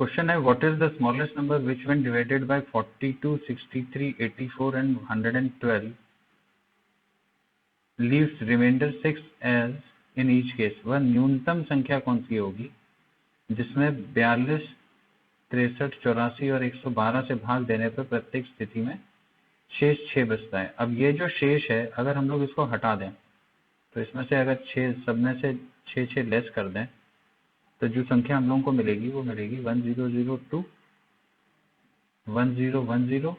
Question है what is the smallest number which when divided by 42, 63, 84 and 112 leaves remainder 6 as in each case. वह न्यूनतम संख्या कौन सी होगी जिसमें 42, 63, 84 और 112 से भाग देने पर प्रत्येक स्थिति में शेष 6 बचता है। अब ये जो शेष है अगर हम लोग इसको हटा दें तो इसमें से अगर 6 सब में से 6 लेस कर दें तो जो संख्या हम लोगों को मिलेगी वो मिलेगी 1002, 1010,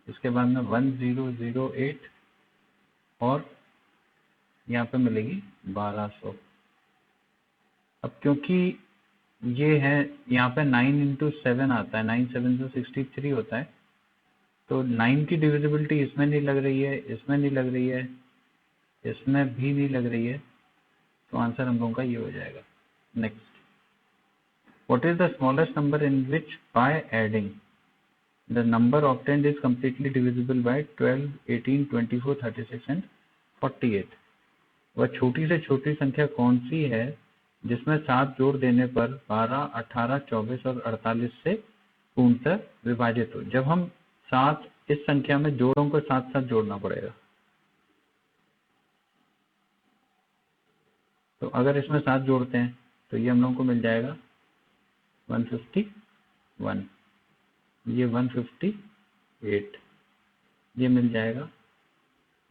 इसके बाद में 1008 और यहाँ पे मिलेगी 1200। अब क्योंकि ये है यहाँ पे 9 इंटू 7 आता है, 9 7 तो 63 होता है, तो 9 की डिविजिबिलिटी इसमें नहीं लग रही है, इसमें नहीं लग रही है, इसमें भी नहीं लग रही है, तो आंसर हम लोगों का ये हो जाएगा। Next, what is the smallest number in which by adding the number obtained is completely divisible by 12, 18, 24, 36 and 48। वह छोटी से छोटी संख्या कौन सी है जिसमें 7 जोड़ देने पर 12, 18, 24 और 48 से पूर्णतः विभाजित हो। जब हम 7 इस संख्या में जोड़ों को साथ साथ जोड़ना पड़ेगा, तो अगर इसमें 7 जोड़ते हैं तो ये हम लोगों को मिल जाएगा 151, ये 158, ये मिल जाएगा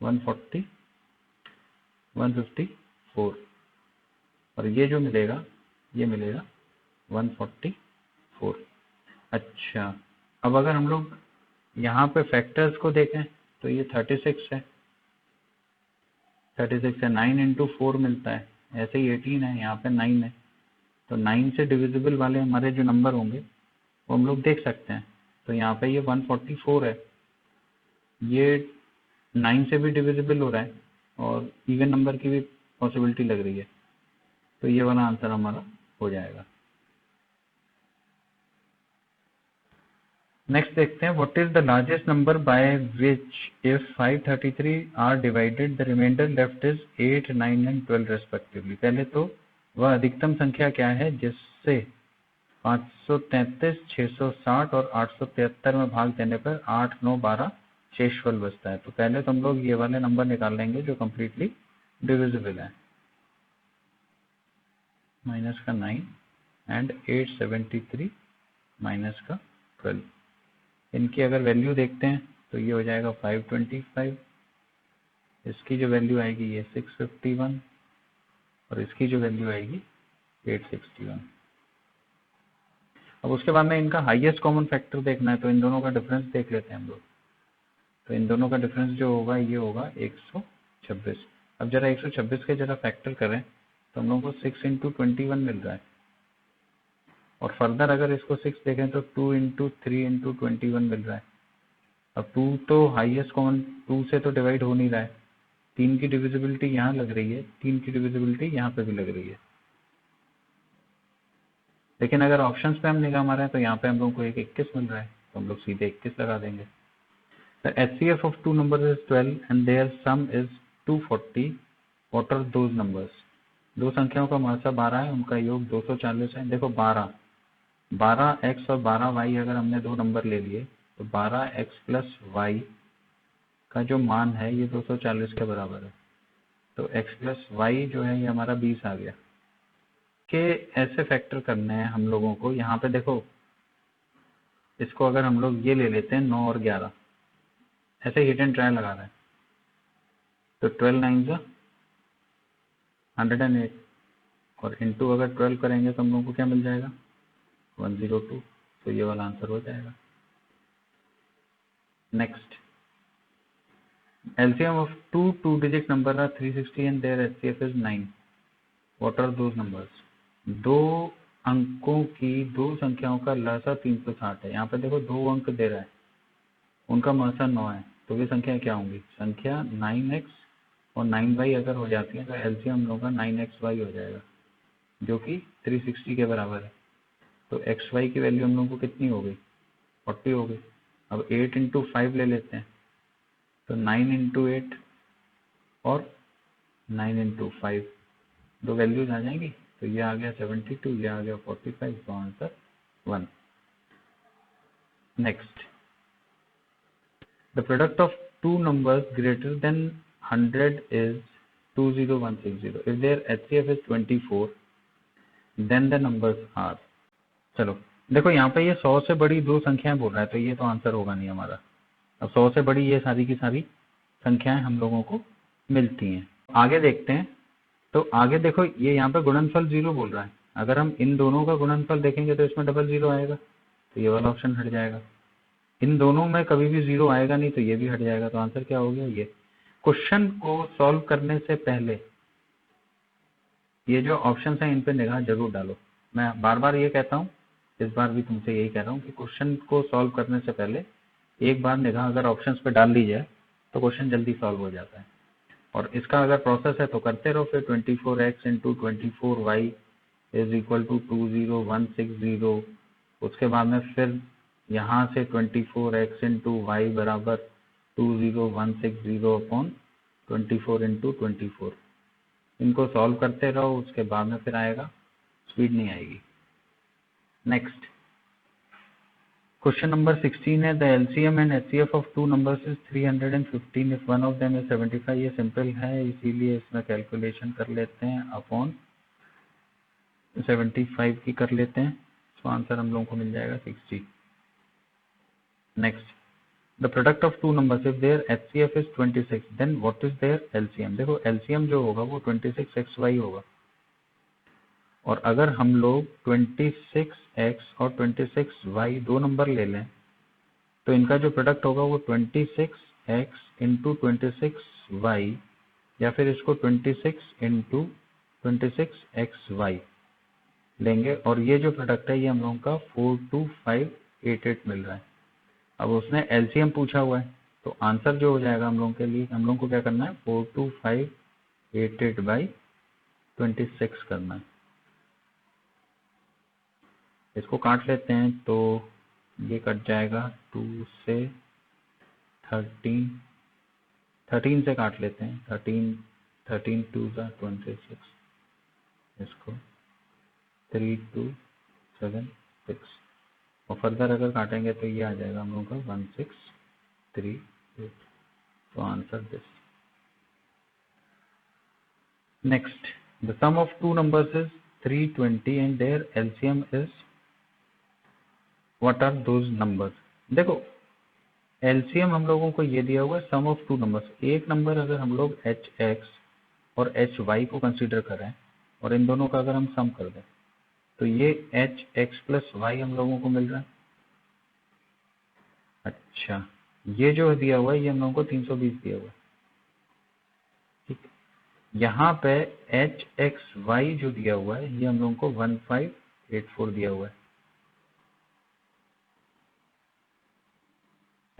140, 154 और ये जो मिलेगा ये मिलेगा 144। अच्छा, अब अगर हम लोग यहाँ पे फैक्टर्स को देखें तो ये 36 है, 36 है, 9 इंटू 4 मिलता है, ऐसे ही 18 है, यहाँ पे 9 है, तो 9 से डिविजिबल वाले हमारे जो नंबर होंगे वो हम लोग देख सकते हैं। तो यहाँ पे ये 144 है, ये 9 से भी डिविजिबल हो रहा है और इवन नंबर की भी पॉसिबिलिटी लग रही है, तो ये वाला आंसर हमारा हो जाएगा। नेक्स्ट देखते हैं, what is the largest number by which if 533 are divided the remainder left is 8, 9 and 12 respectively. पहले तो वह अधिकतम संख्या क्या है जिससे 533, 660 और 873 में भाग देने पर 8, 9, 12 शेषफल बचता है। तो पहले तो हम लोग ये वाले नंबर निकाल लेंगे जो कम्प्लीटली डिविजिबल है, माइनस का 9 एंड 873 माइनस का 12। इनकी अगर वैल्यू देखते हैं तो ये हो जाएगा 525, इसकी जो वैल्यू आएगी ये 651 और इसकी जो वैल्यू आएगी 861। अब उसके बाद में इनका हाईएस्ट कॉमन फैक्टर देखना है, तो इन दोनों का डिफरेंस देख लेते हैं हम लोग। तो इन दोनों का डिफरेंस जो होगा ये होगा 126। अब जरा 126 के जरा फैक्टर करें तो हम लोगों को 6 इंटू 21 मिल रहा है, और फर्दर अगर इसको 6 देखें तो 2 इंटू 3 इंटू 21 मिल रहा है। अब 2 तो हाईएस्ट कॉमन 2 से तो डिवाइड हो नहीं रहा है, 3 की डिविजिबिलिटी यहाँ लग रही है, 3 की डिविजिबिलिटी यहाँ पे भी लग रही है, लेकिन अगर ऑप्शंस पे हम निगाह मारें तो यहाँ पे हम लोगों को एक 21 मिल रहा है, तो हम लोग सीधे 21 लगा देंगे। The HCF of two numbers is 12 and their sum is 240. What are those numbers? दो संख्याओं का महत्व 12 है, उनका योग 240 है। देखो 12x और 12y अगर हमने दो नंबर ले लिए तो 12x प्लस y का जो मान है ये 240 के बराबर है, तो x प्लस y जो है ये हमारा 20 आ गया। के ऐसे फैक्टर करने हैं हम लोगों को। यहाँ पे देखो इसको अगर हम लोग ये ले लेते हैं 9 और 11, ऐसे हिट एंड ट्रायल लगा रहे हैं, तो 12 9 जा 108 और इंटू अगर 12 करेंगे तो हम लोगों को क्या मिल जाएगा 102, तो ये वाला आंसर हो जाएगा। Next, LCM of two digit number are 360 and their HCF is 9. What are those numbers? दो अंकों की दो संख्याओं का लसा 360 है। यहाँ पे देखो दो अंक दे रहा है, उनका महसा 9 है, तो ये संख्या क्या होंगी? संख्या 9x और 9y अगर हो जाती है तो एलसीएम हम लोगों का 9xy हो जाएगा जो कि 360 के बराबर है। तो xy की वैल्यू हम लोगों को कितनी हो गई 40 हो गई। अब 8 इंटू 5 ले लेते हैं तो 9 इंटू 8 और 9 इंटू 5 दो वैल्यूज आ जाएंगी, तो ये आ गया 72, ये आ गया 45, तो answer 1. Next, the product of two numbers greater than 100 is 20160. If their HCF is 24, then the numbers are. चलो देखो यहाँ पे ये 100 से बड़ी दो संख्याएं बोल रहा है, तो ये तो आंसर होगा नहीं हमारा। अब 100 से बड़ी ये सारी की सारी संख्याएं हम लोगों को मिलती हैं। आगे देखते हैं। तो आगे देखो ये यहाँ पे गुणनफल 0 बोल रहा है। अगर हम इन दोनों का गुणनफल देखेंगे तो इसमें डबल 0 आएगा, तो ये वाला ऑप्शन हट जाएगा। इन दोनों में कभी भी 0 आएगा नहीं, तो ये भी हट जाएगा। तो आंसर क्या हो गया? ये। क्वेश्चन को सॉल्व करने से पहले ये जो ऑप्शन है इन पे निगाह जरूर डालो। मैं बार बार ये कहता हूँ, इस बार भी तुमसे यही कह रहा हूँ कि क्वेश्चन को सॉल्व करने से पहले एक बार निगाह अगर ऑप्शंस पे डाल ली जाए तो क्वेश्चन जल्दी सॉल्व हो जाता है। और इसका अगर प्रोसेस है तो करते रहो। फिर 24x into 24y is equal to 20160। उसके बाद में फिर यहाँ से 24x इंटू वाई बराबर 20160 अपॉन 24 इंटू 24। इनको सॉल्व करते रहो, उसके बाद में फिर आएगा, स्पीड नहीं आएगी। नेक्स्ट क्वेश्चन नंबर 16 है, the LCM and HCF of two numbers is 315 if one of them is 75। ये सिंपल है, इसीलिए इसमें कैलकुलेशन कर लेते हैं, अपॉन 75 की कर लेते हैं, तो आंसर हम लोगों को मिल जाएगा 60। Next, the product of two numbers if their HCF is 26 then what is their LCM. देखो एलसीएम जो होगा वो 26xy होगा, और अगर हम लोग 26x और 26y दो नंबर ले लें तो इनका जो प्रोडक्ट होगा वो 26x इंटू 26y, या फिर इसको 26 इंटू 26xy लेंगे, और ये जो प्रोडक्ट है ये हम लोगों का 42588 मिल रहा है। अब उसने एलसीएम पूछा हुआ है, तो आंसर जो हो जाएगा हम लोगों के लिए, हम लोगों को क्या करना है, 42588 बाई 26 करना है। इसको काट लेते हैं तो ये कट जाएगा 2 से 13 से काट लेते हैं, 13 2 26, इसको 3276, और फर्दर अगर काटेंगे तो ये आ जाएगा हम लोगों का 1638। तो answer this. Next, the sum of two numbers is 320 and their LCM is what are those numbers. देखो एलसीएम हम लोगों को ये दिया हुआ है सम ऑफ टू नंबर्स। एक नंबर अगर हम लोग hx और hy को कंसीडर करें और इन दोनों का अगर हम सम कर दें तो ये hx प्लस y हम लोगों को मिल रहा है। अच्छा, ये जो दिया हुआ है ये हम लोगों को 320 दिया हुआ है, ठीक। यहाँ पे hxy जो दिया हुआ है ये हम लोगों को 1584 दिया हुआ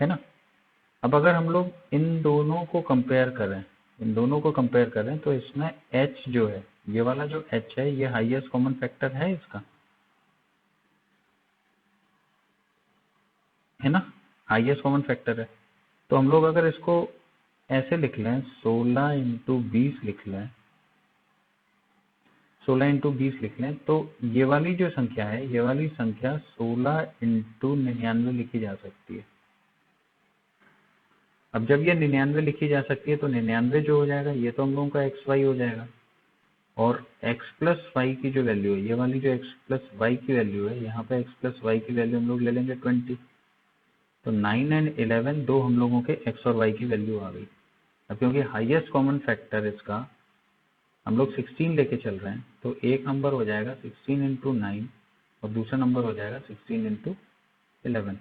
है ना। अब अगर हम लोग इन दोनों को कंपेयर करें तो इसमें h जो है, ये वाला जो h है, ये हाईएस्ट कॉमन फैक्टर है इसका, है ना, हाईएस्ट कॉमन फैक्टर है। तो हम लोग अगर इसको ऐसे लिख लें, 16 इंटू 20 लिख लें, 16 इंटू 20 लिख लें, तो ये वाली जो संख्या है, ये वाली संख्या 16 इंटू 99 लिखी जा सकती है। अब जब ये 99 लिखी जा सकती है तो 99 जो हो जाएगा ये तो हम लोगों का xy हो जाएगा, और x प्लस वाई की जो वैल्यू है, ये वाली जो x प्लस वाई की वैल्यू है, यहाँ पे x प्लस वाई की वैल्यू हम लोग ले लेंगे 20। तो 9 एंड 11 दो हम लोगों के x और y की वैल्यू आ गई। अब क्योंकि हाईएस्ट कॉमन फैक्टर इसका हम लोग 16 लेके चल रहे हैं, तो एक नंबर हो जाएगा 16 इंटू 9 और दूसरा नंबर हो जाएगा 16 इंटू 11।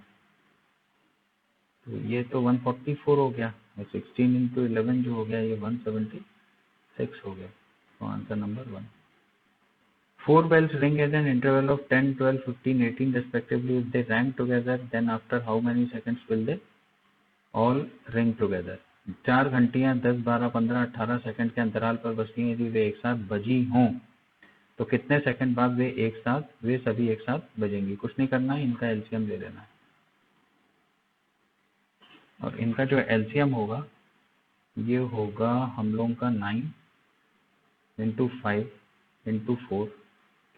तो ये तो 144 हो गया, और 16 इंटू 11 जो हो गया ये 176 हो गया। तो answer number 1। 4 bells ring at an interval of 10, 12, 15, 18 respectively. If they rang together, then after how many seconds will they all ring together? 4 घंटियां 10, 12, 15, 18 सेकंड के अंतराल पर बजती हैं। यदि वे एक साथ बजी हों तो कितने सेकंड बाद वे सभी एक साथ बजेंगी। कुछ नहीं करना है, इनका एलसीएम ले लेना है, और इनका जो एलसीएम होगा ये होगा हम लोगों का 9 इंटू 5 इंटू 4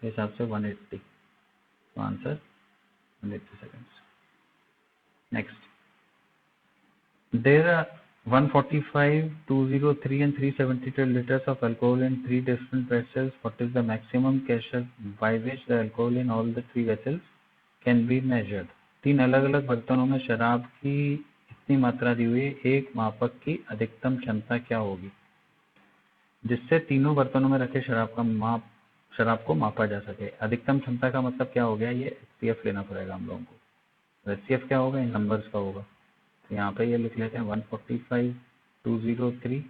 के हिसाब से 180। तो answer 23 seconds. Next, there are 145, 203 and 372 liters of alcohol in 3 different vessels. What is the maximum pressure by which the alcohol in all the 3 vessels can be measured? 3 अलग अलग बर्तनों में शराब की इतनी मात्रा दी हुई है, एक मापक की अधिकतम क्षमता क्या होगी जिससे तीनों बर्तनों में रखे शराब को मापा जा सके। अधिकतम क्षमता का मतलब क्या हो गया, ये HCF लेना पड़ेगा हम लोगों को। HCF क्या होगा, इन नंबर्स का होगा। तो यहाँ पे ये लिख लेते हैं 145, 203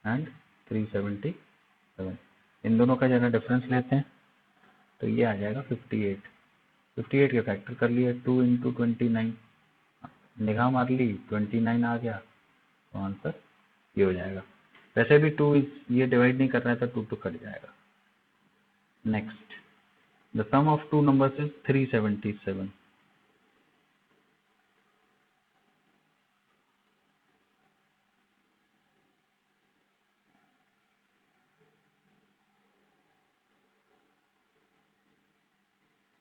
एंड 377। इन दोनों का जरा डिफरेंस लेते हैं तो ये आ जाएगा 58। 58 के फैक्टर कर लिए, 2 × 29, निगाह मार ली 29 आ गया, तो आंसर ये हो जाएगा। वैसे भी 2 ये डिवाइड नहीं कर रहा है तो 2 कट जाएगा। Next, the sum of 2 numbers is 377।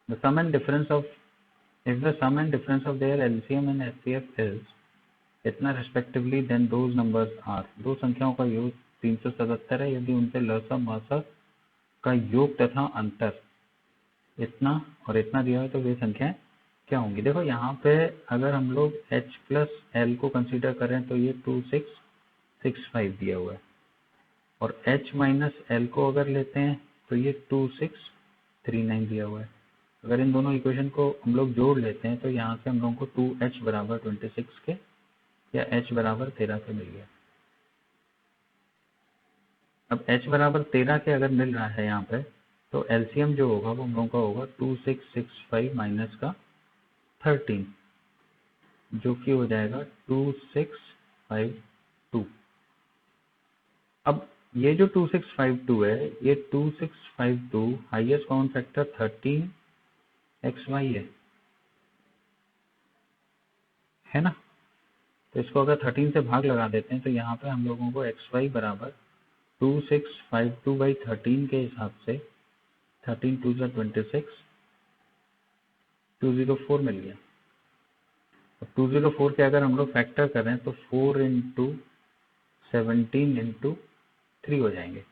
The sum and difference of, if the sum and difference of their LCM and HCF is इतना respectively, then those numbers are, दो संख्याओं का योग 377 है यदि उनसे लसा मासा का योग तथा अंतर इतना और इतना दिया है तो वे संख्याएं क्या होंगी। देखो यहाँ पे अगर हम लोग H प्लस L को कंसीडर करें तो ये 2665 दिया हुआ है, और H माइनस L को अगर लेते हैं तो ये 2639 दिया हुआ है। अगर इन दोनों इक्वेशन को हम लोग जोड़ लेते हैं तो यहाँ से हम लोगों को 2H बराबर 26 के या H बराबर 13 के मिल गया। अब H बराबर 13 के अगर मिल रहा है यहाँ पे तो LCM जो होगा वो हम लोगों का होगा 2665 माइनस का 13, जो कि हो जाएगा 2652। अब ये जो 2652 है, ये 2652 हाईएस्ट कॉमन फैक्टर 13xy है ना। तो इसको अगर 13 से भाग लगा देते हैं तो यहाँ पे हम लोगों को xy बराबर 2652/13 के हिसाब से 13 2 26 204 मिल गया। अब 204 के अगर हम लोग फैक्टर करें तो 4 × 17 × 3 हो जाएंगे।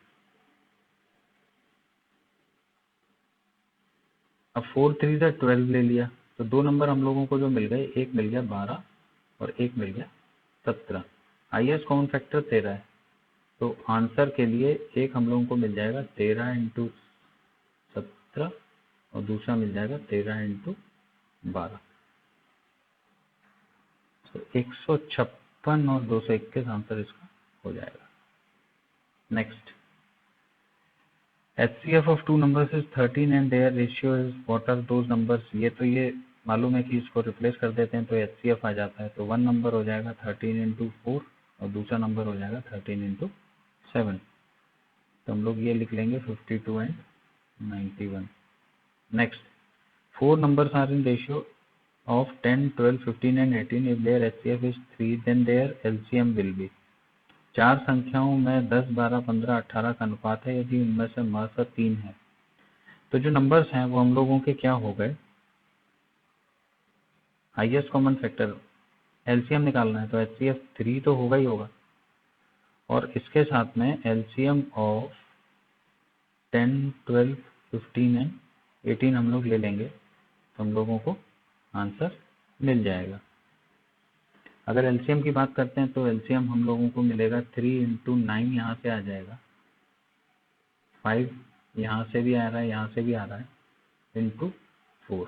अब 4 3 से 12 ले लिया तो दो नंबर हम लोगों को जो मिल गए, एक मिल गया 12 और एक मिल गया 17। हाईएस्ट कॉमन फैक्टर 13 है, तो आंसर के लिए एक हम लोगों को मिल जाएगा 13 × 17 और दूसरा मिल जाएगा 13 × 12। तो 156 और 221 आंसर इसका हो जाएगा। Next, HCF of 2 numbers is 13 and their ratio is what are those numbers। ये तो ये मालूम है कि इसको रिप्लेस कर देते हैं तो HCF आ जाता है। तो 1 नंबर हो जाएगा 13 × 4 और दूसरा नंबर हो जाएगा 13 × 7। तो हम लोग ये लिख लेंगे 52 and 91। Next, 4 numbers are in ratio of 10, 12, 15 and 18. If their HCF is 3, then their LCM will be। 4 संख्याओं में 10, 12, 15, 18 का अनुपात है यदि उनमें से महत्व 3 है। तो जो नंबर्स हैं वो हम लोगों के क्या हो गए, हाईएस्ट कॉमन फैक्टर LCM निकालना है तो HCF 3 तो होगा ही होगा, और इसके साथ में LCM ऑफ 10, 12, 15 एंड 18 हम लोग ले लेंगे तो हम लोगों को आंसर मिल जाएगा। अगर LCM की बात करते हैं तो LCM हम लोगों को मिलेगा 3 × 9 यहाँ से आ जाएगा, 5 यहाँ से भी आ रहा है, यहाँ से भी आ रहा है, × 4।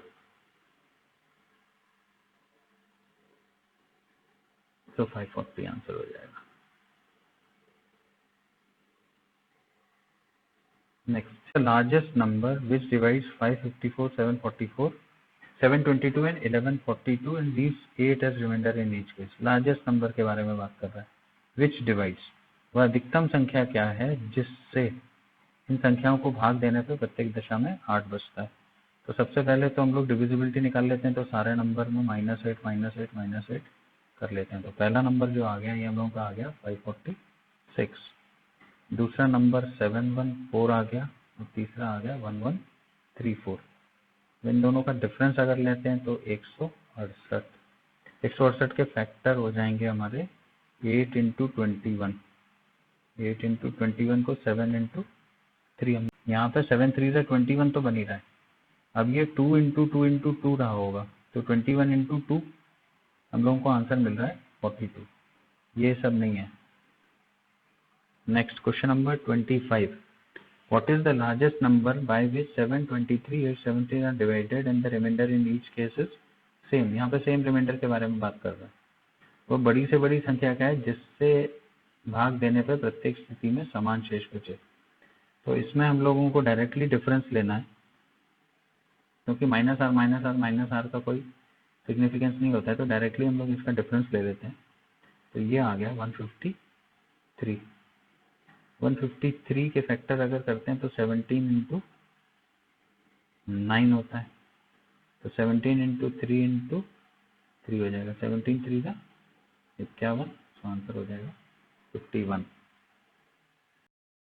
तो 540 आंसर हो जाएगा। Next, largest number which divides 554, 744, 722 and 1142 and these 8 as remainder in each case. Largest number के बारे में बात कर रहा है। विच डिवाइड्स, वह अधिकतम संख्या क्या है जिससे इन संख्याओं को भाग देने पे प्रत्येक दशा में 8 बचता है। तो सबसे पहले तो हम लोग डिविजिबिलिटी निकाल लेते हैं, तो सारे नंबर में -8 -8 -8 कर लेते हैं। तो पहला नंबर जो आ गया ये हम लोगों का आ गया 546, दूसरा नंबर 714 आ गया और तीसरा आ गया 1134। इन दोनों का डिफरेंस अगर लेते हैं तो 168। 168 के फैक्टर हो जाएंगे हमारे 8 इंटू 21। 8 इंटू 21 को 7 इंटू 3, हम यहाँ पे 7 3 से 21 तो बन ही रहा है। अब ये 2 इंटू 2 इंटू 2 रहा होगा, तो 21 इंटू 2 हम लोगों को आंसर मिल रहा है 42। ये सब नहीं है। Next question number 25। What is the largest number by which 723, 817 are divided and the remainder in each case is same? यहाँ पे सेम रिमाइंडर के बारे में बात कर रहा है। वो बड़ी से बड़ी संख्या क्या है जिससे भाग देने पर प्रत्येक स्थिति में समान शेष बचे। तो इसमें हम लोगों को डायरेक्टली डिफरेंस लेना है, क्योंकि माइनस आर का कोई सिग्निफिकेंस नहीं होता है, तो डायरेक्टली हम लोग इसका डिफरेंस ले लेते हैं। तो ये आ गया 153। 153 के फैक्टर अगर करते हैं तो 17 इंटू 9 होता है, तो 17 इंटू 3 इंटू 3 हो जाएगा। 17 3 का 51, तो आंसर हो जाएगा 51।